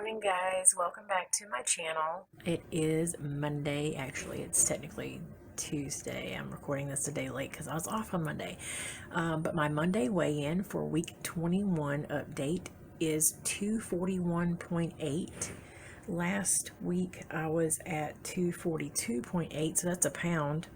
morning, guys. Welcome back to my channel. It is Monday. Actually, it's technically Tuesday. I'm recording this a day late because I was off on Monday. But my Monday weigh-in for week 21 update is 241.8. Last week I was at 242.8, so that's a pound.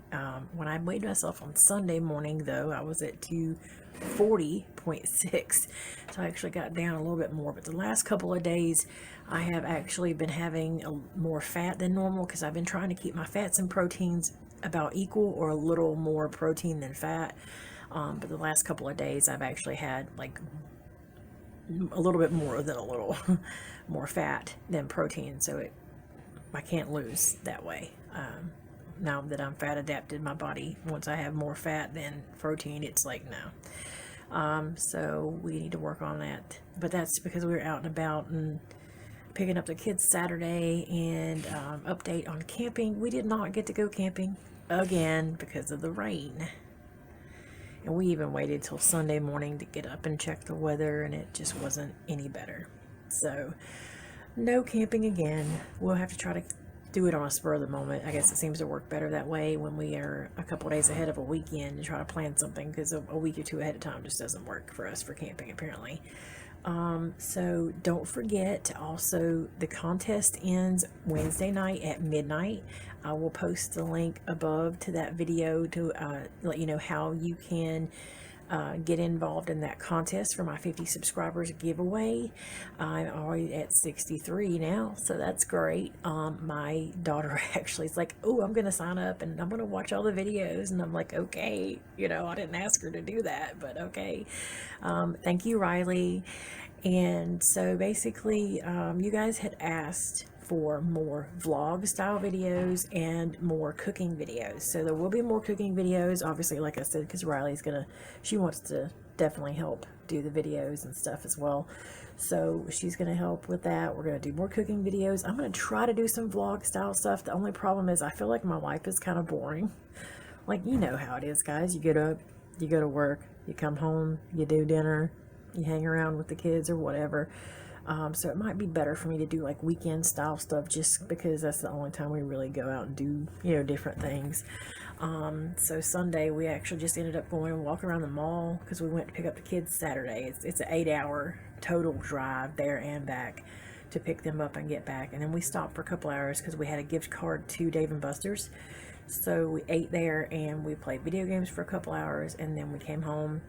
When I weighed myself on Sunday morning, though, I was at 240.6, so I actually got down a little bit more. But the last couple of days I have actually been having more fat than normal because I've been trying to keep my fats and proteins about equal or a little more protein than fat. But the last couple of days I've actually had like a little bit more than a little more fat than protein, so I can't lose that way. Now that I'm fat adapted, my body, once I have more fat than protein, it's like no. So we need to work on that, but that's because we were out and about and picking up the kids Saturday. And update on camping, we did not get to go camping again because of the rain. And we even waited till Sunday morning to get up and check the weather, and it just wasn't any better. So, no camping again. We'll have to try to do it on a spur of the moment. I guess it seems to work better that way when we are a couple days ahead of a weekend to try to plan something, because a week or two ahead of time just doesn't work for us for camping, apparently. So don't forget, also the contest ends Wednesday night at midnight. I will post the link above to that video to let you know how you can get involved in that contest for my 50 subscribers giveaway. I'm already at 63 now, so that's great. My daughter actually is like, oh, I'm gonna sign up and I'm gonna watch all the videos, and I'm like, okay, I didn't ask her to do that, but okay. Thank you, Riley. And so basically, you guys had asked for more vlog style videos and more cooking videos. So there will be more cooking videos, obviously, like I said, because she wants to definitely help do the videos and stuff as well. So she's going to help with that. We're going to do more cooking videos. I'm going to try to do some vlog style stuff. The only problem is I feel like my life is kind of boring. Like, you know how it is, guys. You get up, you go to work, you come home, you do dinner, you hang around with the kids or whatever. So it might be better for me to do like weekend style stuff, just because that's the only time we really go out and do, different things. So Sunday we actually just ended up going and walk around the mall because we went to pick up the kids Saturday. It's an 8-hour total drive there and back to pick them up and get back. And then we stopped for a couple hours because we had a gift card to Dave & Buster's. So we ate there and we played video games for a couple hours, and then we came home.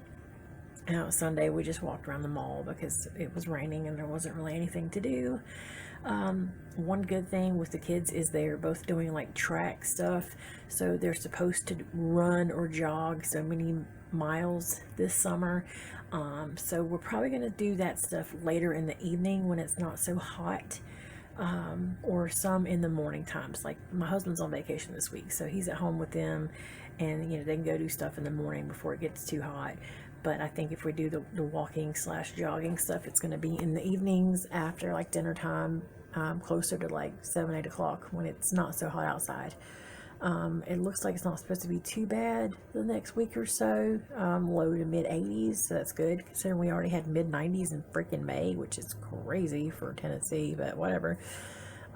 Sunday we just walked around the mall because it was raining and there wasn't really anything to do. One good thing with the kids is they're both doing like track stuff, so they're supposed to run or jog so many miles this summer. So we're probably going to do that stuff later in the evening when it's not so hot, or some in the morning times. Like my husband's on vacation this week, so he's at home with them, and they can go do stuff in the morning before it gets too hot. But I think if we do the walking / jogging stuff, it's going to be in the evenings after like dinner time, closer to like 7-8 o'clock when it's not so hot outside. It looks like it's not supposed to be too bad the next week or so. Low to mid 80s, so that's good considering we already had mid 90s in freaking May, which is crazy for Tennessee, but whatever.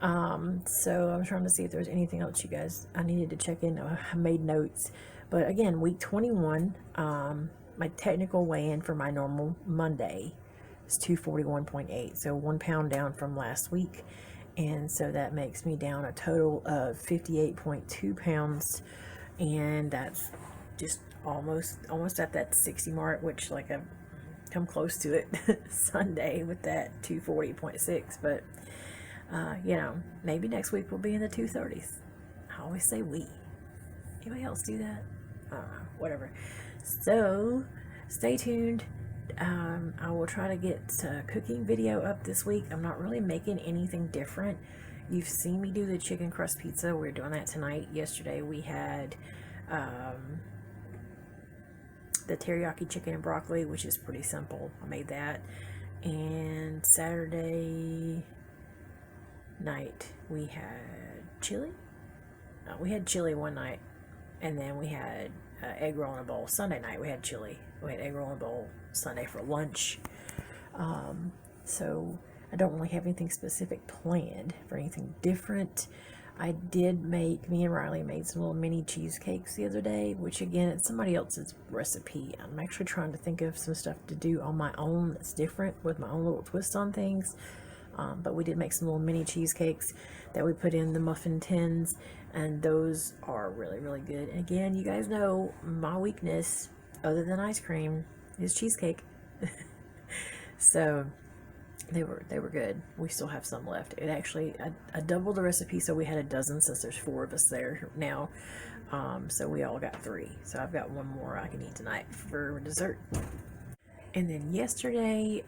So I'm trying to see if there's anything else you guys I needed to check in. I made notes, but again, week 21, my technical weigh-in for my normal Monday is 241.8, so 1 pound down from last week, and so that makes me down a total of 58.2 pounds, and that's just almost at that 60 mark, which like I've come close to it Sunday with that 240.6, but maybe next week we'll be in the 230s. I always say we. Anybody else do that? I don't know, whatever. So stay tuned. I will try to get a cooking video up this week. I'm not really making anything different. You've seen me do the chicken crust pizza. We're doing that tonight. Yesterday we had the teriyaki chicken and broccoli, which is pretty simple. I made that. And Saturday night we had chili. We had chili one night, and then we had egg roll in a bowl. Sunday night we had chili. We had egg roll in a bowl Sunday for lunch. So I don't really have anything specific planned for anything different. I did make, me and Riley made some little mini cheesecakes the other day, which again, it's somebody else's recipe. I'm actually trying to think of some stuff to do on my own that's different with my own little twist on things. But we did make some little mini cheesecakes that we put in the muffin tins, and those are really, really good. And again, you guys know my weakness, other than ice cream, is cheesecake. So they were good. We still have some left. It actually, I doubled the recipe, so we had a dozen since there's 4 of us there now. So we all got 3. So I've got 1 more I can eat tonight for dessert. And then yesterday,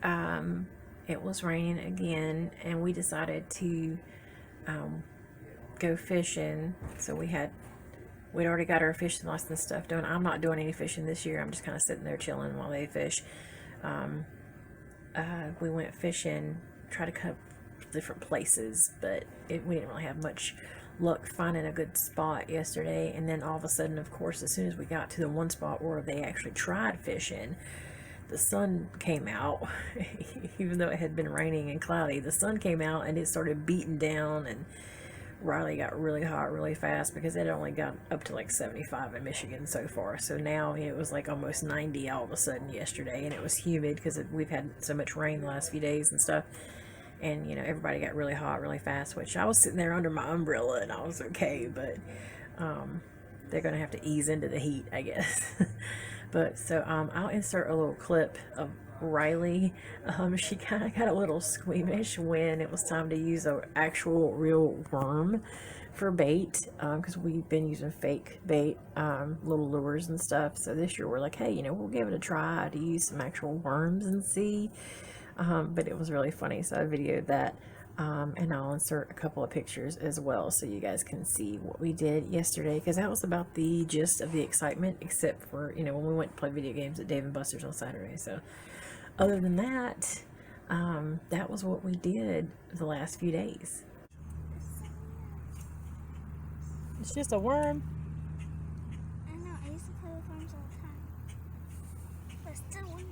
it was raining again, and we decided to go fishing. So we'd already got our fishing license stuff done. I'm not doing any fishing this year. I'm just kind of sitting there chilling while they fish. We went fishing, tried to cut different places, but we didn't really have much luck finding a good spot yesterday. And then all of a sudden, of course, as soon as we got to the one spot where they actually tried fishing, the sun came out. Even though it had been raining and cloudy, the sun came out and it started beating down, and Riley got really hot really fast because it only got up to like 75 in Michigan so far. So now it was like almost 90 all of a sudden yesterday, and it was humid because we've had so much rain the last few days and stuff. And you know, everybody got really hot really fast, which I was sitting there under my umbrella and I was okay, but they're gonna have to ease into the heat, I guess. But so I'll insert a little clip of Riley. She kind of got a little squeamish when it was time to use an actual real worm for bait, because we've been using fake bait, little lures and stuff. So this year we're like, hey, you know, we'll give it a try to use some actual worms and see. But it was really funny, so I videoed that. And I'll insert a couple of pictures as well so you guys can see what we did yesterday, because that was about the gist of the excitement, except for, you know, when we went to play video games at Dave & Buster's on Saturday. So other than that, that was what we did the last few days. It's just a worm. I know, I used to play with worms all the time. But it's still weird.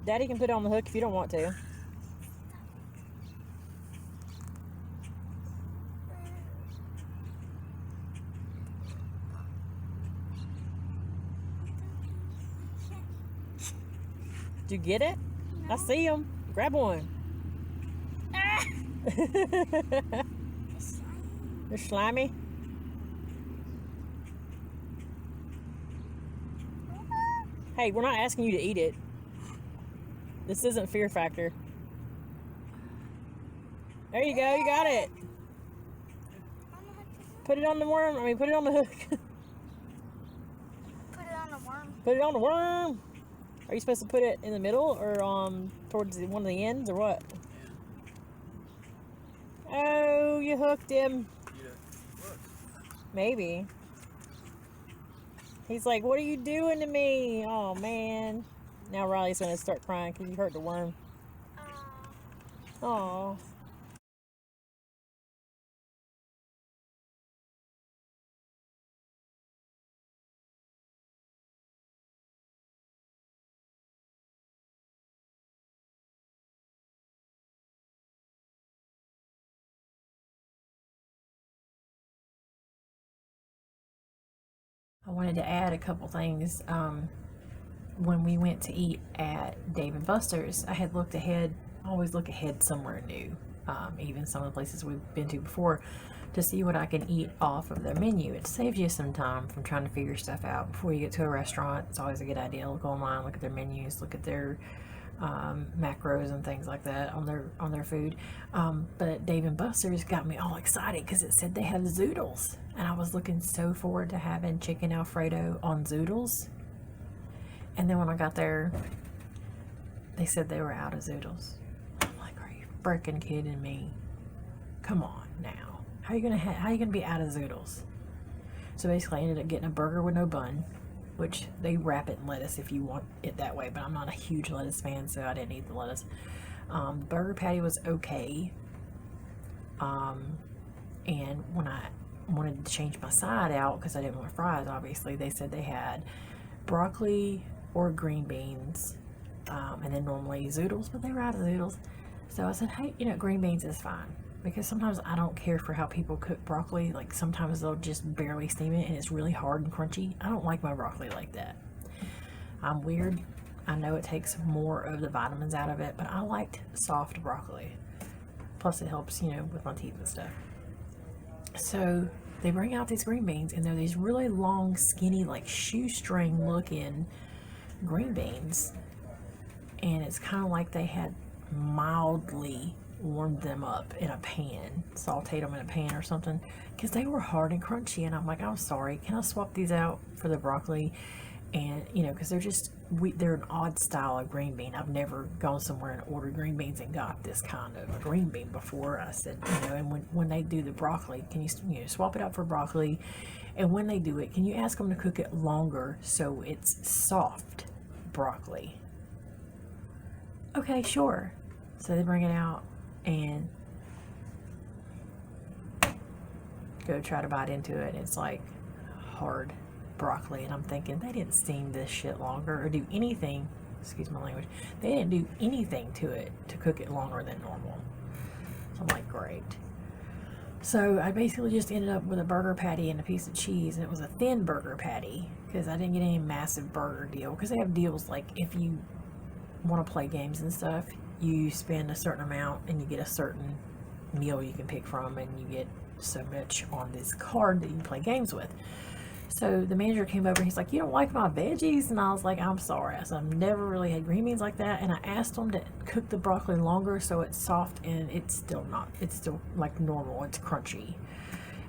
Daddy can put it on the hook if you don't want to. Did you get it? No. I see him. Grab one. They're slimy. Hey, we're not asking you to eat it. This isn't Fear Factor. There you go. You got it. Put it on the worm. Put it on the hook. Put it on the worm. Put it on the worm. Are you supposed to put it in the middle or towards one of the ends or what? Oh, you hooked him. Maybe. He's like, what are you doing to me? Oh, man. Now Riley's going to start crying because you hurt the worm. Oh. I wanted to add a couple things. When we went to eat at Dave & Buster's, I had looked ahead, always look ahead somewhere new, even some of the places we've been to before, to see what I can eat off of their menu. It saves you some time from trying to figure stuff out before you get to a restaurant. It's always a good idea to look online, look at their menus, look at their macros and things like that on their food. But Dave & Buster's got me all excited because it said they have zoodles, and I was looking so forward to having chicken Alfredo on zoodles. And then when I got there, they said they were out of zoodles. I'm like, are you freaking kidding me? Come on now. How are you gonna be out of zoodles? So basically I ended up getting a burger with no bun, which they wrap it in lettuce if you want it that way, but I'm not a huge lettuce fan, so I didn't eat the lettuce. The burger patty was okay. And when I wanted to change my side out, because I didn't want fries, obviously, they said they had broccoli or green beans, and then normally zoodles, but they were out of zoodles. So I said, hey, green beans is fine. Because sometimes I don't care for how people cook broccoli. Like sometimes they'll just barely steam it and it's really hard and crunchy. I don't like my broccoli like that. I'm weird. I know it takes more of the vitamins out of it, but I liked soft broccoli. Plus it helps, with my teeth and stuff. So they bring out these green beans and they're these really long, skinny, like shoestring looking green beans. And it's kind of like they had mildly warmed them up in a pan, sauteed them in a pan or something, because they were hard and crunchy. And I'm like, I'm sorry, can I swap these out for the broccoli? And because they're an odd style of green bean. I've never gone somewhere and ordered green beans and got this kind of a green bean before. I said, and when they do the broccoli, can you swap it out for broccoli? And when they do it, can you ask them to cook it longer so it's soft broccoli? Okay, sure. So they bring it out and go try to bite into it. It's like hard broccoli, and I'm thinking they didn't steam this shit longer or do anything, excuse my language, they didn't do anything to it to cook it longer than normal. So I'm like, great. So I basically just ended up with a burger patty and a piece of cheese, and it was a thin burger patty because I didn't get any massive burger deal, because they have deals like if you want to play games and stuff, you spend a certain amount and you get a certain meal you can pick from, and you get so much on this card that you can play games with. So the manager came over and he's like, you don't like my veggies? And I was like, I'm sorry. I said, I've never really had green beans like that. And I asked him to cook the broccoli longer so it's soft, and it's still like normal. It's crunchy.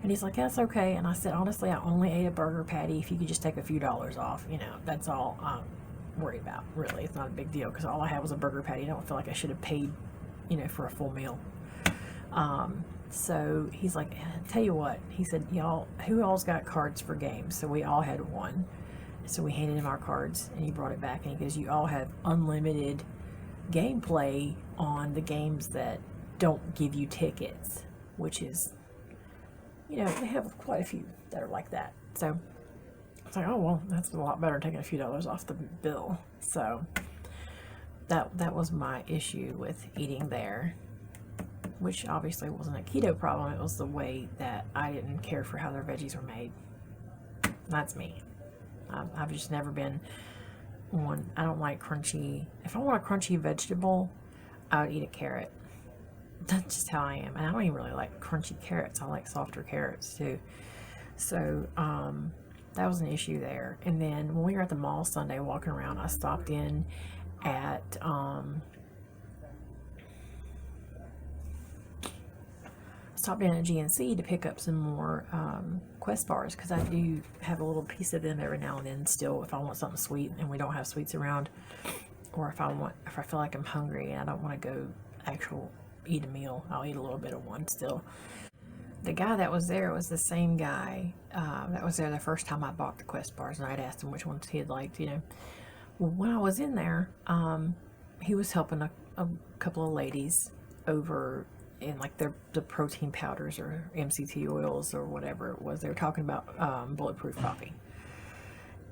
And he's like, that's okay. And I said, honestly, I only ate a burger patty. If you could just take a few dollars off, that's all I'm worried about. Really, it's not a big deal because all I had was a burger patty. I don't feel like I should have paid, for a full meal. So he's like, tell you what, he said, y'all, who all's got cards for games? So we all had one. So we handed him our cards, and he brought it back, and he goes, you all have unlimited gameplay on the games that don't give you tickets, which is, they have quite a few that are like that. So it's like, oh, well, that's a lot better than taking a few dollars off the bill. So that was my issue with eating there, which obviously wasn't a keto problem. It was the way that I didn't care for how their veggies were made. That's me. I've just never been one. I don't like crunchy. If I want a crunchy vegetable, I would eat a carrot. That's just how I am. And I don't even really like crunchy carrots. I like softer carrots too. So that was an issue there. And then when we were at the mall Sunday walking around, I stopped in at GNC to pick up some more Quest bars, because I do have a little piece of them every now and then still if I want something sweet and we don't have sweets around, or if I feel like I'm hungry and I don't want to go eat a meal, I'll eat a little bit of one still. The guy that was there was the same guy that was there the first time I bought the Quest bars, and I'd asked him which ones he had liked. Well, when I was in there, he was helping a couple of ladies over in like the protein powders or MCT oils or whatever it was. They were talking about bulletproof coffee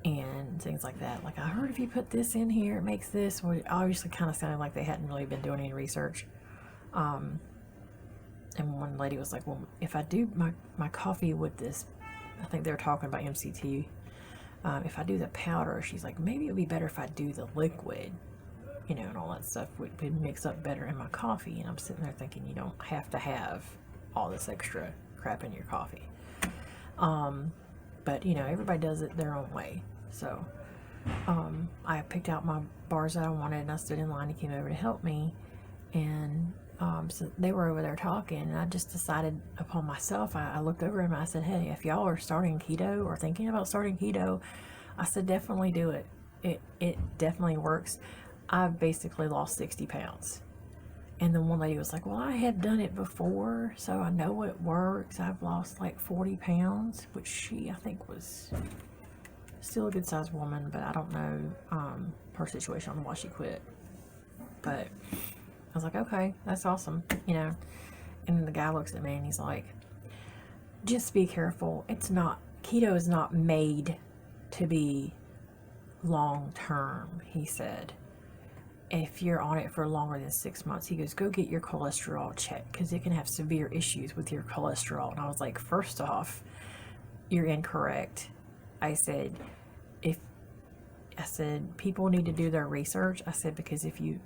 and things like that. Like, I heard if you put this in here, it makes this. Well, it obviously kind of sounded like they hadn't really been doing any research. And one lady was like, well, if I do my coffee with this, I think they were talking about MCT. If I do the powder, she's like, maybe it would be better if I do the liquid, and all that stuff would mix up better in my coffee. And I'm sitting there thinking, you don't have to have all this extra crap in your coffee. But, everybody does it their own way. So I picked out my bars that I wanted, and I stood in line. He came over to help me. And so they were over there talking, and I just decided upon myself. I looked over him and I said, hey, if y'all are starting keto or thinking about starting keto, I said, definitely do it. It definitely works. I've basically lost 60 pounds. And then one lady was like, well, I had done it before, so I know it works. I've lost like 40 pounds, which she, I think, was still a good sized woman, but I don't know her situation on why she quit. But I was like, okay, that's awesome, And then the guy looks at me and he's like, just be careful. Keto is not made to be long term, he said. if you're on it for longer than 6 months, he goes, go get your cholesterol checked because it can have severe issues with your cholesterol. And I was like, first off, you're incorrect. I said, people need to do their research. I said, because if you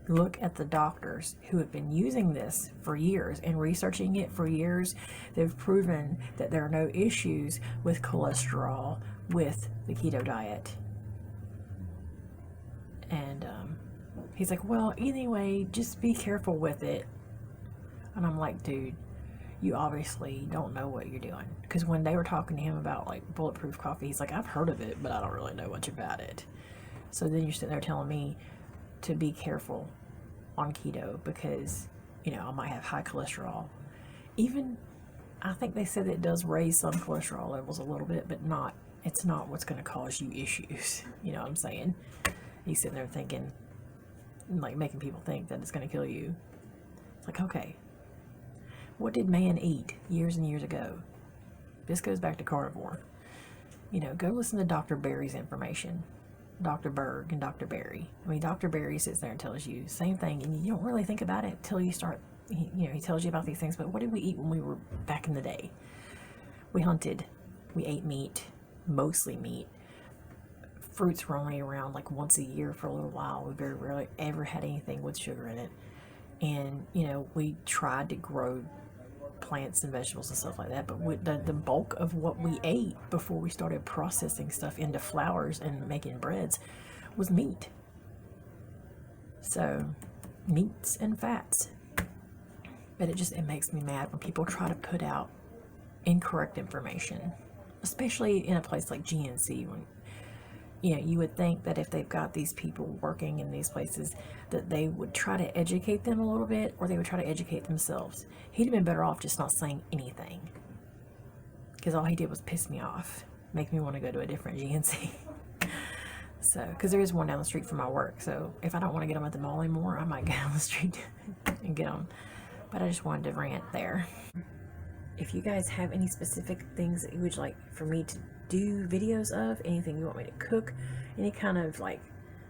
look at the doctors who have been using this for years and researching it for years, they've proven that there are no issues with cholesterol with the keto diet. And he's like, well, anyway, just be careful with it. And I'm like, dude, you obviously don't know what you're doing. Because when they were talking to him about like bulletproof coffee, he's like, I've heard of it, but I don't really know much about it. So then you're sitting there telling me to be careful on keto because, you know, I might have high cholesterol. Even, I think they said it does raise some cholesterol levels a little bit, but it's not what's going to cause you issues. You know what I'm saying? He's sitting there thinking, like making people think that it's going to kill you. It's like, okay, what did man eat years and years ago? This goes back to carnivore. You know, go listen to Dr. Berry's information. Dr. Berg and Dr. Berry. I mean, Dr. Berry sits there and tells you the same thing, and you don't really think about it until you start, he tells you about these things, but what did we eat when we were back in the day? We hunted. We ate meat, mostly meat. Fruits were only around like once a year for a little while. We very rarely ever had anything with sugar in it. And, you know, we tried to grow plants and vegetables and stuff like that, but the bulk of what we ate before we started processing stuff into flours and making breads was meat. So, meats and fats. But it makes me mad when people try to put out incorrect information, especially in a place like GNC. When, you know, you would think that if they've got these people working in these places, that they would try to educate them a little bit, or they would try to educate themselves. He'd have been better off just not saying anything, because all he did was piss me off, make me want to go to a different GNC. So, because there is one down the street from my work, so if I don't want to get them at the mall anymore, I might go down the street and get them. But I just wanted to rant there. If you guys have any specific things that you would like for me to do videos of, anything you want me to cook, any kind of like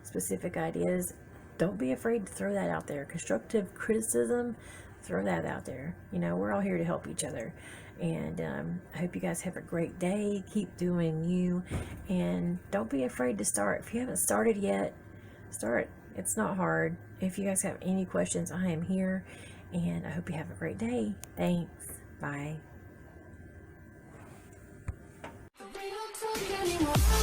specific ideas, don't be afraid to throw that out there. Constructive criticism, throw that out there. You know, we're all here to help each other. And I hope you guys have a great day. Keep doing you, and don't be afraid to start. If you haven't started yet, start. It's not hard. If you guys have any questions, I am here, and I hope you have a great day. Thanks. Bye. We don't talk anymore.